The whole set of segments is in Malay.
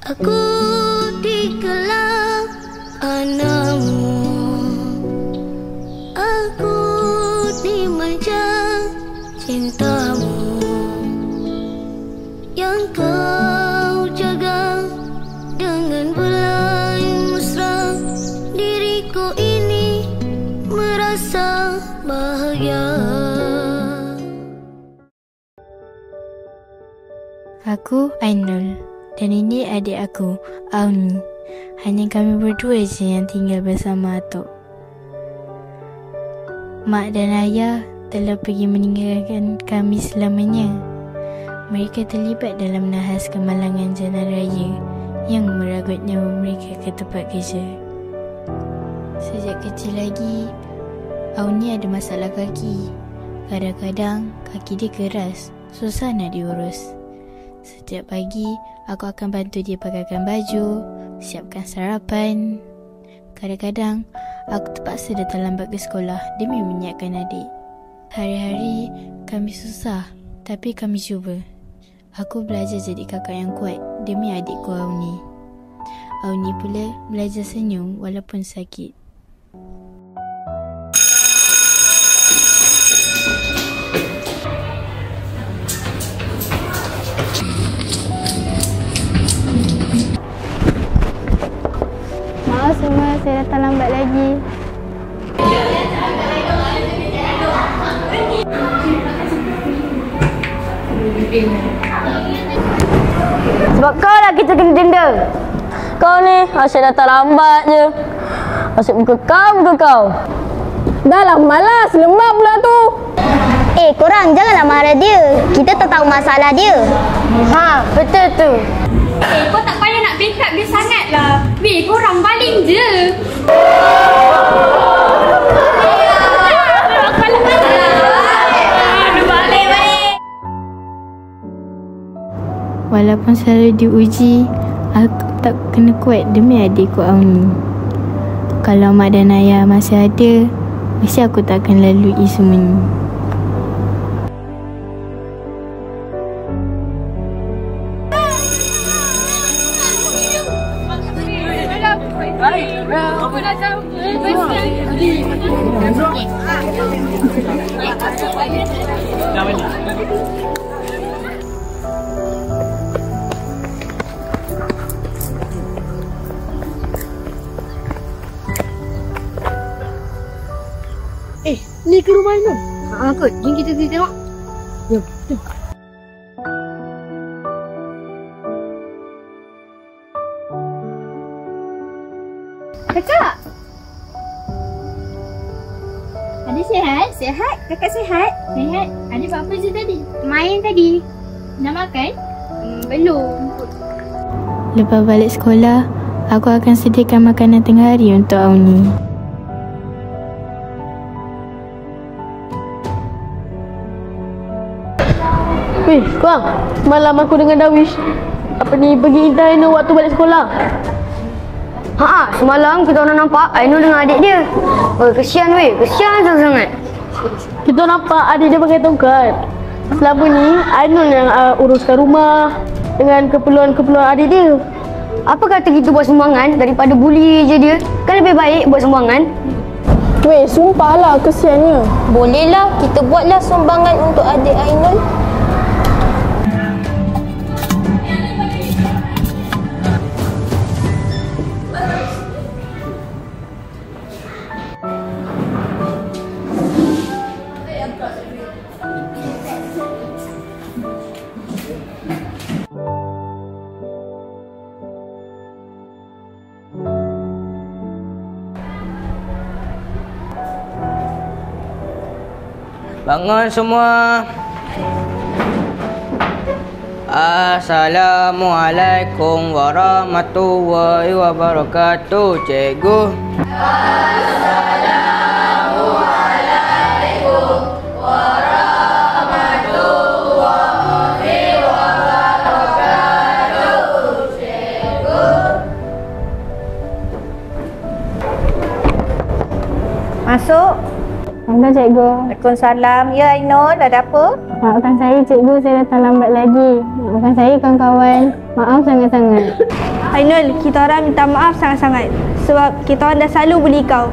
Aku digelap anakmu, aku dimanja cintamu yang kau jaga dengan belai mesra. Diriku ini merasa bahagia. Aku Ainul dan ini adik aku, Auni. Hanya kami berdua je yang tinggal bersama atuk. Mak dan ayah telah pergi meninggalkan kami selamanya. Mereka terlibat dalam nahas kemalangan jalan raya yang meragut nyawa mereka ke tempat kerja. Sejak kecil lagi, Auni ada masalah kaki. Kadang-kadang kaki dia keras, susah nak diurus. Setiap pagi, aku akan bantu dia pakaikan baju, siapkan sarapan. Kadang-kadang, aku terpaksa datang lambat ke sekolah demi menyiapkan adik. Hari-hari, kami susah, tapi kami cuba. Aku belajar jadi kakak yang kuat demi adikku Auni. Auni pula belajar senyum walaupun sakit. Maaf semua, saya datang lambat lagi. Sebab kau lah kita kena denda. Kau ni asyik datang lambat je. Asyik muka kau. Dah lah malas, lembab pula tu. Korang janganlah marah dia. Kita tak tahu masalah dia. Ha, betul tu. Kau tak payah nak backup dia sangat lah. Weh, korang baling je. Walaupun selalu diuji, aku tak kena kuat demi adikku Auni. Kalau mak dan ayah masih ada, mesti aku tak akan lalui semua ni. Ni ke rumah Ainul? Haa kot, jom kita pergi tengok. Jom. Kakak! Adik sihat? Sihat? Kakak sihat? Sihat. Adik buat apa je tadi? Main tadi. Dah makan? Belum. Lepas balik sekolah, aku akan sediakan makanan tengah hari untuk Auni. Weh, korang. Semalam aku dengan Darwish pergi intai Ainul waktu balik sekolah. Semalam kita orang nampak Ainul dengan adik dia. Kesian sangat. Kita nampak adik dia pakai tongkat. Selama ni Ainul yang uruskan rumah dengan keperluan adik dia. Apa kata kita buat sumbangan daripada buli je dia? Kan lebih baik buat sumbangan. Weh, sumpahlah kesiannya. Bolehlah, kita buatlah sumbangan untuk adik Ainul. Bangun semua. Assalamualaikum warahmatullahi wabarakatuh, cikgu. Assalamualaikum warahmatullahi wabarakatuh, cikgu. Masuk. Assalamualaikum cikgu. Waalaikumsalam. Ya Ainul, ada apa? Maafkan saya cikgu, saya datang lambat lagi. Maafkan saya kawan-kawan. Maaf sangat-sangat. Ainul, kita orang minta maaf sangat-sangat sebab kita orang dah selalu bully kau.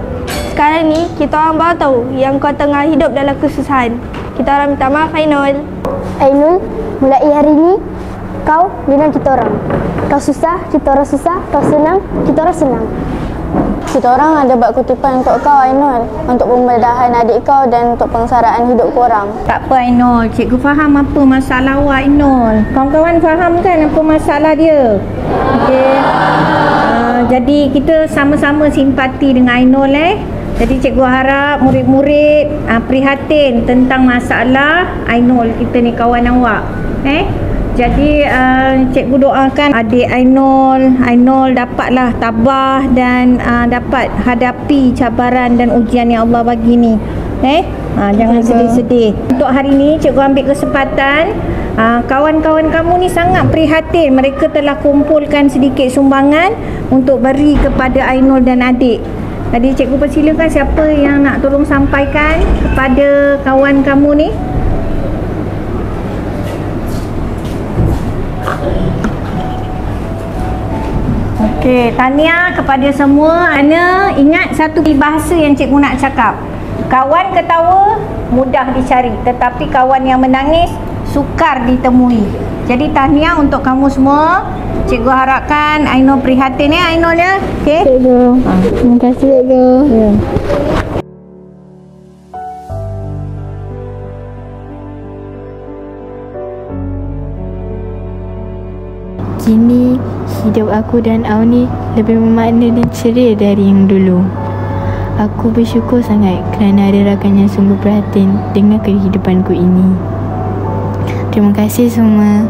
Sekarang ni, kita orang baru tahu yang kau tengah hidup dalam kesusahan. Kita orang minta maaf, Ainul. Ainul, mulai hari ni kau dengan kita orang. Kau susah, kita orang susah. Kau senang, kita orang senang. Kita orang ada buat kutipan untuk kau, Ainul, untuk pembedahan adik kau dan untuk pengsaraan hidup korang. Tak apa Ainul, cikgu faham apa masalah awak Ainul. Kawan-kawan faham kan apa masalah dia? Okey. Jadi kita sama-sama simpati dengan Ainul Jadi cikgu harap murid-murid prihatin tentang masalah Ainul kita ni, kawan awak. Jadi cikgu doakan adik Ainul dapatlah tabah dan dapat hadapi cabaran dan ujian yang Allah bagi ni. Jangan sedih-sedih. Untuk hari ni cikgu ambil kesempatan, kawan-kawan kamu ni sangat prihatin. Mereka telah kumpulkan sedikit sumbangan untuk beri kepada Ainul dan adik. Jadi cikgu persilakan siapa yang nak tolong sampaikan kepada kawan kamu ni. Okey, tahniah kepada semua. Ana ingat satu bahasa yang cikgu nak cakap. Kawan ketawa mudah dicari, tetapi kawan yang menangis sukar ditemui. Jadi tahniah untuk kamu semua. Cikgu harapkan Ainul prihatin Ainul ya. Okey. Cikgu. Terima kasih cikgu. Ya. Kini hidup aku dan Auni lebih bermakna dan ceria dari yang dulu. Aku bersyukur sangat kerana ada rakan yang sungguh perhatian dengan kehidupanku ini. Terima kasih semua.